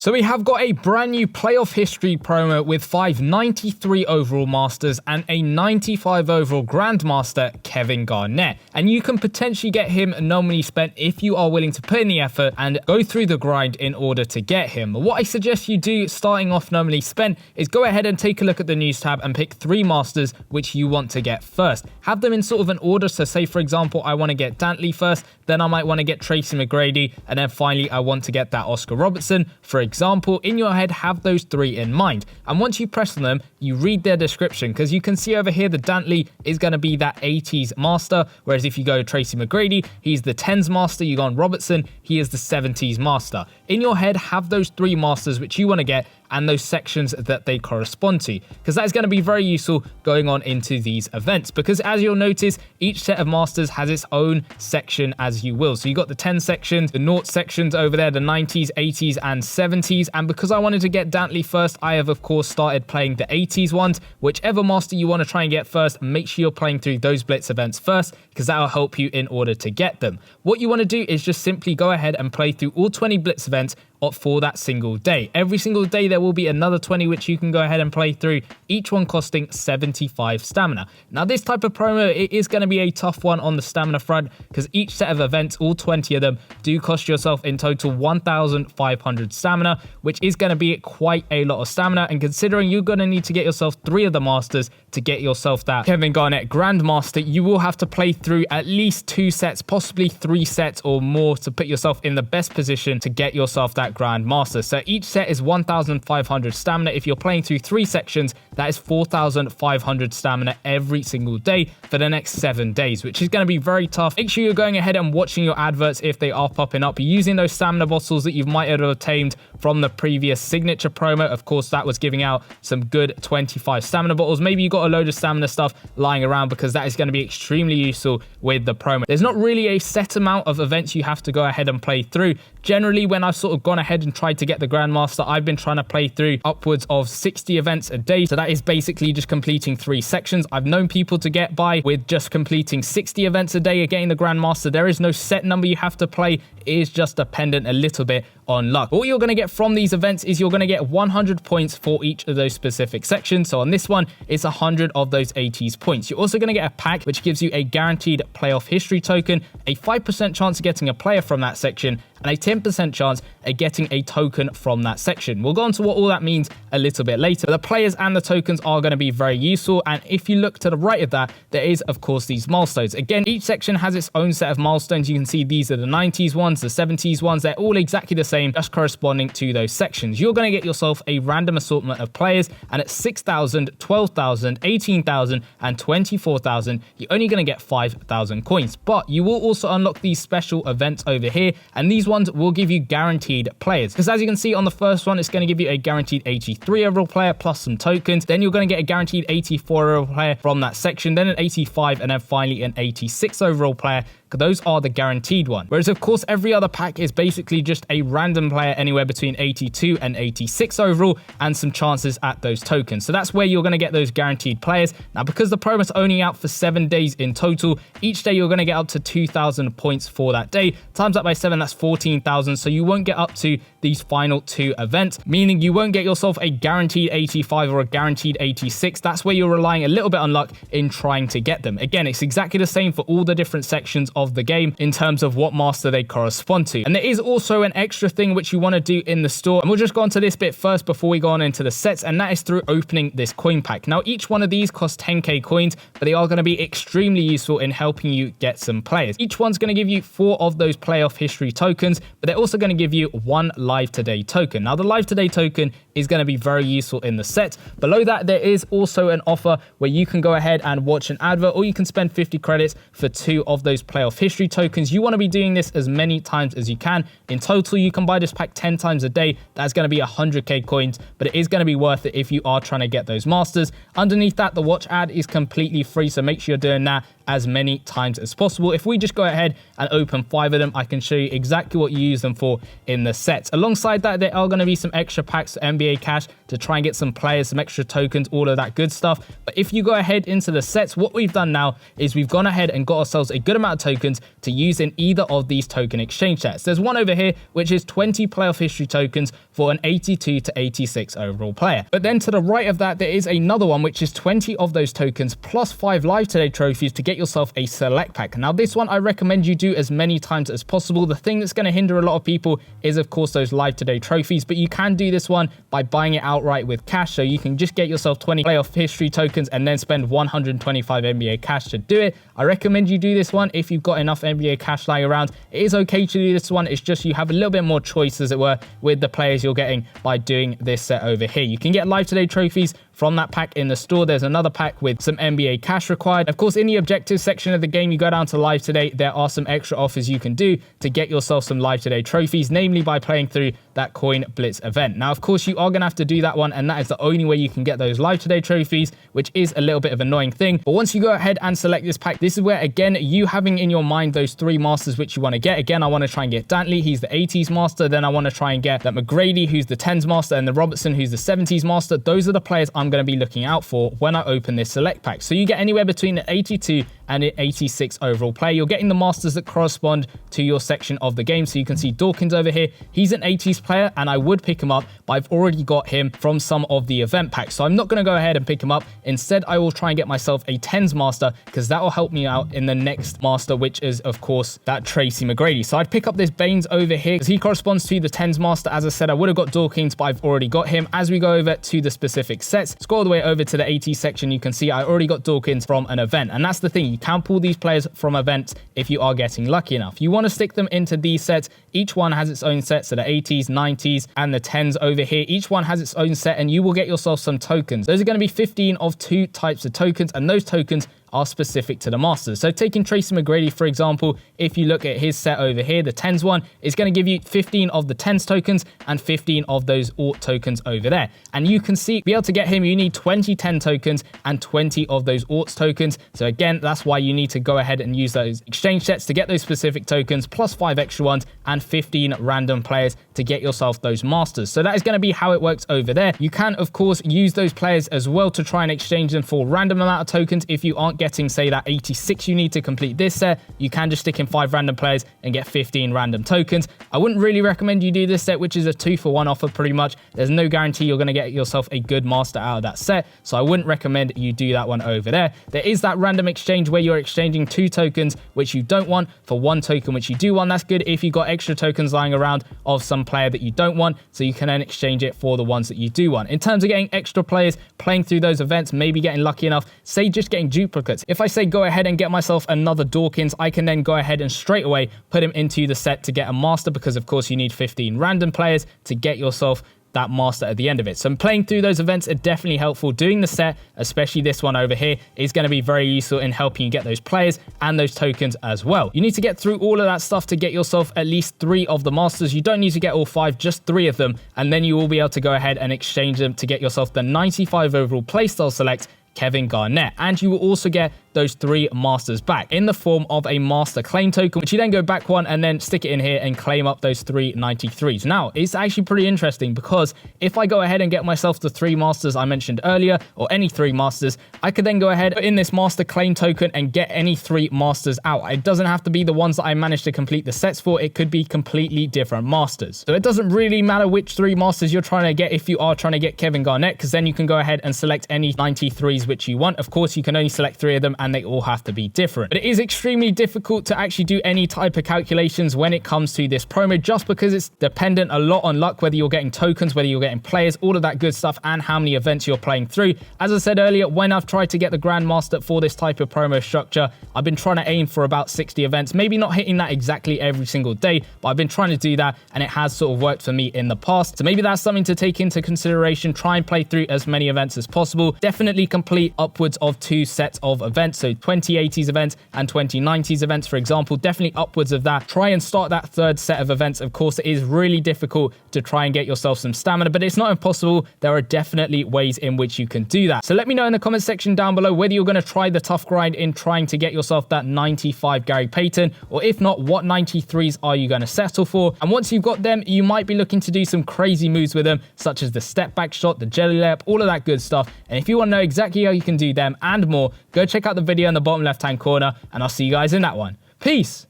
So we have got a brand new playoff history promo with 5 93 overall masters and a 95 overall grandmaster, Kevin Garnett. And you can potentially get him no money spent if you are willing to put in the effort and go through the grind in order to get him. What I suggest you do starting off no money spent is go ahead and take a look at the news tab and pick 3 masters which you want to get first. Have them in sort of an order. So say for example, I want to get Dantley first, then I might want to get Tracy McGrady, and then finally I want to get that Oscar Robertson, for example. In your head, have those 3 in mind. And once you press on them, you read their description, because you can see over here the Dantley is going to be that 80s master, whereas if you go to Tracy McGrady, he's the 10s master. You go on Robertson, he is the 70s master. In your head, have those 3 masters which you want to get and those sections that they correspond to, because that is going to be very useful going on into these events, because as you'll notice, each set of masters has its own section as you will. So you got the 10 sections, the 0 sections over there, the 90s, 80s and 70s. And because I wanted to get Dantley first, I have of course started playing the 80s ones. Whichever master you want to try and get first, make sure you're playing through those Blitz events first, because that will help you in order to get them. What you want to do is just simply go ahead and play through all 20 Blitz events for that single day. Every single day there will be another 20 which you can go ahead and play through, each one costing 75 stamina. Now this type of promo, it is going to be a tough one on the stamina front, because each set of events, all 20 of them, do cost yourself in total 1,500 stamina, which is going to be quite a lot of stamina. And considering you're going to need to get yourself 3 of the masters to get yourself that Kevin Garnett Grandmaster, you will have to play through at least 2 sets, possibly 3 sets or more, to put yourself in the best position to get yourself that Grandmaster. So each set is 1,500 stamina. If you're playing through 3 sections, that is 4,500 stamina every single day for the next 7 days, which is going to be very tough. Make sure you're going ahead and watching your adverts if they are popping up, using those stamina bottles that you might have obtained from the previous signature promo. Of course, that was giving out some good 25 stamina bottles. Maybe you got a load of stamina stuff lying around, because that is going to be extremely useful with the promo. There's not really a set amount of events you have to go ahead and play through. Generally, when I've sort of gone ahead and tried to get the Grandmaster, I've been trying to play through upwards of 60 events a day. So that is basically just completing 3 sections. I've known people to get by with just completing 60 events a day of getting the Grandmaster. There is no set number you have to play. It is just dependent a little bit on luck. All you're going to get from these events is you're going to get 100 points for each of those specific sections. So on this one, it's 100 of those 80s points. You're also going to get a pack which gives you a guaranteed playoff history token, a 5% chance of getting a player from that section, and a 10% chance of getting a token from that section. We'll go on to what all that means a little bit later. The players and the tokens are going to be very useful, and if you look to the right of that, there is of course these milestones. Again, each section has its own set of milestones. You can see these are the 90s ones, the 70s ones. They're all exactly the same, just corresponding to those sections. You're going to get yourself a random assortment of players, and at 6,000, 12,000, 18,000 and 24,000, you're only going to get 5,000 coins. But you will also unlock these special events over here, and these ones will give you guaranteed players, because as you can see on the first one, it's going to give you a guaranteed 83 overall player plus some tokens. Then you're going to get a guaranteed 84 overall player from that section, then an 85, and then finally an 86 overall player. Those are the guaranteed one. Whereas of course every other pack is basically just a random player anywhere between 82 and 86 overall, and some chances at those tokens. So that's where you're going to get those guaranteed players. Now because the promo is only out for 7 days in total, each day you're going to get up to 2,000 points for that day. Times that by 7, that's 14,000. So you won't get up to these final 2 events, meaning you won't get yourself a guaranteed 85 or a guaranteed 86. That's where you're relying a little bit on luck in trying to get them. Again, it's exactly the same for all the different sections of the game in terms of what master they correspond to. And there is also an extra thing which you want to do in the store, and we'll just go on to this bit first before we go on into the sets, and that is through opening this coin pack. Now each one of these costs 10k coins, but they are going to be extremely useful in helping you get some players. Each one's going to give you 4 of those playoff history tokens, but they're also going to give you 1 live today token. Now the live today token is going to be very useful in the set. Below that, there is also an offer where you can go ahead and watch an advert, or you can spend 50 credits for 2 of those playoff history tokens. You want to be doing this as many times as you can. In total, you can buy this pack 10 times a day. That's going to be 100k coins, but it is going to be worth it if you are trying to get those masters. Underneath that, the watch ad is completely free, so make sure you're doing that as many times as possible. If we just go ahead and open 5 of them, I can show you exactly what you use them for in the sets. Alongside that, there are going to be some extra packs for NBA Cash to try and get some players, some extra tokens, all of that good stuff. But if you go ahead into the sets, what we've done now is we've gone ahead and got ourselves a good amount of tokens to use in either of these token exchange sets. There's one over here, which is 20 playoff history tokens for an 82 to 86 overall player. But then to the right of that, there is another one, which is 20 of those tokens plus 5 live today trophies to get yourself a select pack. Now, this one I recommend you do as many times as possible. The thing that's going to hinder a lot of people is, of course, those live today trophies, but you can do this one by buying it outright with cash. So you can just get yourself 20 playoff history tokens and then spend 125 NBA cash to do it. I recommend you do this one if you've got enough NBA cash lying around. It is okay to do this one. It's just you have a little bit more choice, as it were, with the players you're getting by doing this set over here. You can get live today trophies from that pack in the store. There's another pack with some NBA cash required. Of course, in the objectives section of the game, you go down to live today. There are some extra offers you can do to get yourself some live today trophies, namely by playing through that coin Blitz event. Now, of course, you are going to have to do that one, and that is the only way you can get those live today trophies, which is a little bit of an annoying thing. But once you go ahead and select this pack, this is where, again, you having in your mind those 3 masters which you want to get. Again, I want to try and get Dantley, he's the 80s master. Then I want to try and get that McGrady, who's the 10s master, and the Robertson, who's the 70s master. Those are the players I'm going to be looking out for when I open this select pack. So you get anywhere between an 82 and an 86 overall player. You're getting the masters that correspond to your section of the game. So you can see Dawkins over here. He's an 80s player, and I would pick him up, but I've already got him from some of the event packs. So I'm not going to go ahead and pick him up. Instead, I will try and get myself a 10s master, because that will help me out in the next master, which is, of course, that Tracy McGrady. So I'd pick up this Baines over here, because he corresponds to the 10s master. As I said, I would have got Dawkins, but I've already got him. As we go over to the specific sets, scroll all the way over to the 80s section, you can see I already got Dawkins from an event. And that's the thing, you can pull these players from events if you are getting lucky enough. You want to stick them into these sets. Each one has its own set, so the 80s, 90s, and the 10s over here. Each one has its own set, and you will get yourself some tokens. Those are going to be 15 of 2 types of tokens, and those tokens are specific to the masters. So taking Tracy McGrady, for example, if you look at his set over here, the 10s one is going to give you 15 of the 10s tokens and 15 of those AUT tokens over there. And you can see, to be able to get him, you need 20 10 tokens and 20 of those AUTs tokens. So again, that's why you need to go ahead and use those exchange sets to get those specific tokens, plus 5 extra ones and 15 random players to get yourself those masters. So that is going to be how it works over there. You can, of course, use those players as well to try and exchange them for a random amount of tokens. If you aren't getting, say, that 86 you need to complete this set, you can just stick in 5 random players and get 15 random tokens. I wouldn't really recommend you do this set, which is a 2-for-1 offer pretty much. There's no guarantee you're going to get yourself a good master out of that set, so I wouldn't recommend you do that one over there. There is that random exchange where you're exchanging 2 tokens which you don't want for 1 token which you do want. That's good if you got extra tokens lying around of some player that you don't want, so you can then exchange it for the ones that you do want. In terms of getting extra players, playing through those events, maybe getting lucky enough, say just getting duplicates. If I say go ahead and get myself another Dawkins, I can then go ahead and straight away put him into the set to get a master, because of course you need 15 random players to get yourself that master at the end of it. So playing through those events are definitely helpful. Doing the set, especially this one over here, is going to be very useful in helping you get those players and those tokens as well. You need to get through all of that stuff to get yourself at least 3 of the masters. You don't need to get all 5, just 3 of them, and then you will be able to go ahead and exchange them to get yourself the 95 overall playstyle select Kevin Garnett. And you will also get those 3 masters back in the form of a master claim token, which you then go back 1 and then stick it in here and claim up those 3 93s. Now, it's actually pretty interesting, because if I go ahead and get myself the 3 masters I mentioned earlier, or any 3 masters, I could then go ahead, put in this master claim token and get any 3 masters out. It doesn't have to be the ones that I managed to complete the sets for. It could be completely different masters. So it doesn't really matter which 3 masters you're trying to get if you are trying to get Kevin Garnett, because then you can go ahead and select any 93s which you want. Of course, you can only select 3 of them, and they all have to be different. But it is extremely difficult to actually do any type of calculations when it comes to this promo, just because it's dependent a lot on luck, whether you're getting tokens, whether you're getting players, all of that good stuff, and how many events you're playing through. As I said earlier, when I've tried to get the Grandmaster for this type of promo structure, I've been trying to aim for about 60 events, maybe not hitting that exactly every single day, but I've been trying to do that, and it has sort of worked for me in the past. So maybe that's something to take into consideration. Try and play through as many events as possible. Definitely complete upwards of 2 sets of events, so 2080s events and 2090s events, for example. Definitely upwards of that. Try and start that 3rd set of events. Of course, it is really difficult to try and get yourself some stamina, but it's not impossible. There are definitely ways in which you can do that. So let me know in the comment section down below whether you're going to try the tough grind in trying to get yourself that 95 Gary Payton, or if not, what 93s are you going to settle for? And once you've got them, you might be looking to do some crazy moves with them, such as the step back shot, the jelly layup, all of that good stuff. And if you want to know exactly how you can do them and more, go check out the video in the bottom left hand corner, and I'll see you guys in that one. Peace.